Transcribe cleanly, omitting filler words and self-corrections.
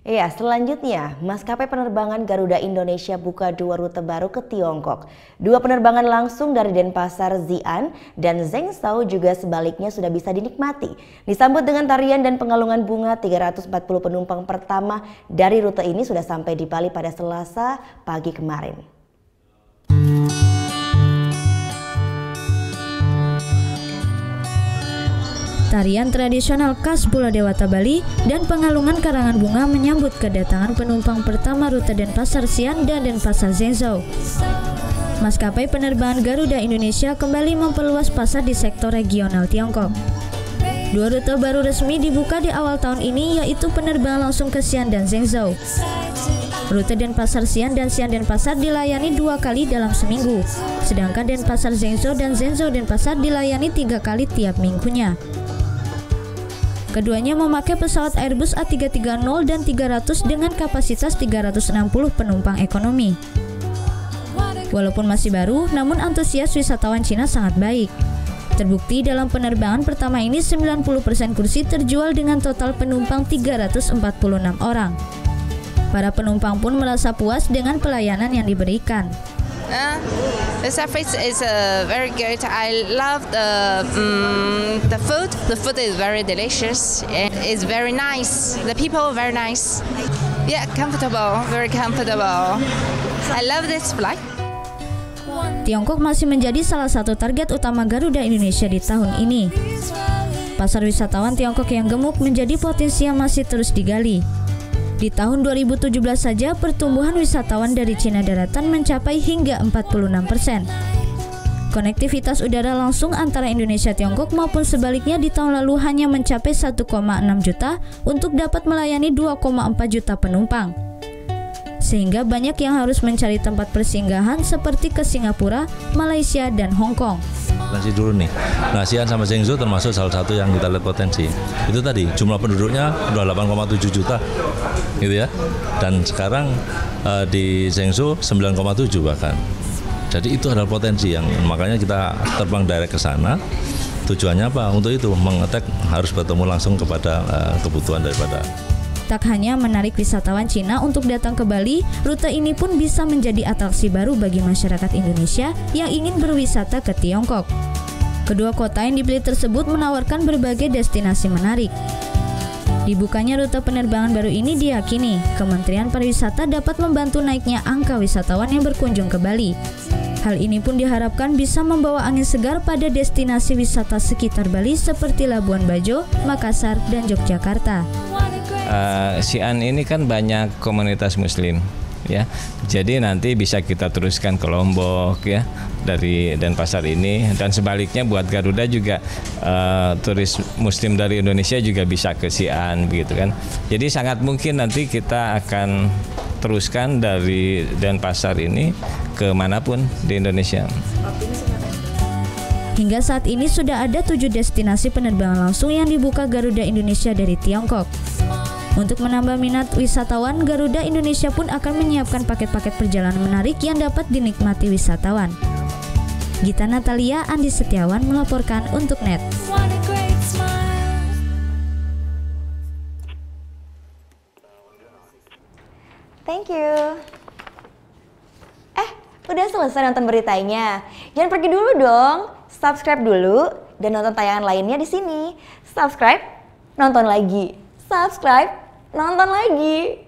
Iya, selanjutnya maskapai penerbangan Garuda Indonesia buka 2 rute baru ke Tiongkok. 2 penerbangan langsung dari Denpasar Xi'an dan Zhengzhou juga sebaliknya sudah bisa dinikmati. Disambut dengan tarian dan pengalungan bunga, 340 penumpang pertama dari rute ini sudah sampai di Bali pada Selasa pagi kemarin. Tarian tradisional khas Pulau Dewata Bali dan pengalungan karangan bunga menyambut kedatangan penumpang pertama rute Denpasar Xi'an dan Denpasar Zhengzhou. Maskapai penerbangan Garuda Indonesia kembali memperluas pasar di sektor regional Tiongkok. 2 rute baru resmi dibuka di awal tahun ini, yaitu penerbangan langsung ke Xi'an dan Zhengzhou. Rute Denpasar Xi'an dan Xi'an Denpasar dilayani 2 kali dalam seminggu, sedangkan Denpasar Zhengzhou dan Zhengzhou Denpasar dilayani 3 kali tiap minggunya. Keduanya memakai pesawat Airbus A330 dan 300 dengan kapasitas 360 penumpang ekonomi. Walaupun masih baru, namun antusias wisatawan Cina sangat baik. Terbukti dalam penerbangan pertama ini 90% kursi terjual dengan total penumpang 346 orang. Para penumpang pun merasa puas dengan pelayanan yang diberikan. The service is very good. I love the food. The food is very delicious. It's very nice. The people are very nice. Yeah, comfortable. Very comfortable. I love this flight. Tiongkok masih menjadi salah satu target utama Garuda Indonesia di tahun ini. Pasar wisatawan Tiongkok yang gemuk menjadi potensi yang masih terus digali. Di tahun 2017 saja pertumbuhan wisatawan dari Cina daratan mencapai hingga 46%. Konektivitas udara langsung antara Indonesia Tiongkok maupun sebaliknya di tahun lalu hanya mencapai 1,6 juta untuk dapat melayani 2,4 juta penumpang. Sehingga banyak yang harus mencari tempat persinggahan seperti ke Singapura, Malaysia, dan Hong Kong. Potensi dulu nih. Nah, Xi'an sama Zhengzhou termasuk salah satu yang kita lihat potensi. Itu tadi jumlah penduduknya udah 8,7 juta, gitu ya. Dan sekarang di Zhengzhou 9,7 bahkan. Jadi itu adalah potensi yang makanya kita terbang direct ke sana. Tujuannya apa? Untuk itu mengetek harus bertemu langsung kepada kebutuhan daripada. Tak hanya menarik wisatawan Cina untuk datang ke Bali, rute ini pun bisa menjadi atraksi baru bagi masyarakat Indonesia yang ingin berwisata ke Tiongkok. Kedua kota yang dipilih tersebut menawarkan berbagai destinasi menarik. Dibukanya rute penerbangan baru ini diyakini Kementerian Pariwisata dapat membantu naiknya angka wisatawan yang berkunjung ke Bali. Hal ini pun diharapkan bisa membawa angin segar pada destinasi wisata sekitar Bali seperti Labuan Bajo, Makassar, dan Yogyakarta. Xi'an ini kan banyak komunitas Muslim, ya. Jadi nanti bisa kita teruskan ke Lombok, ya, dari Denpasar ini, dan sebaliknya buat Garuda juga turis Muslim dari Indonesia juga bisa ke Xi'an, begitu kan. Jadi sangat mungkin nanti kita akan teruskan dari Denpasar ini ke manapun di Indonesia. Hingga saat ini sudah ada 7 destinasi penerbangan langsung yang dibuka Garuda Indonesia dari Tiongkok. Untuk menambah minat wisatawan, Garuda Indonesia pun akan menyiapkan paket-paket perjalanan menarik yang dapat dinikmati wisatawan. Gita Natalia, Andi Setiawan melaporkan untuk NET. Thank you. Udah selesai nonton beritanya? Jangan pergi dulu dong. Subscribe dulu dan nonton tayangan lainnya di sini. Subscribe, nonton lagi. Subscribe, nonton lagi.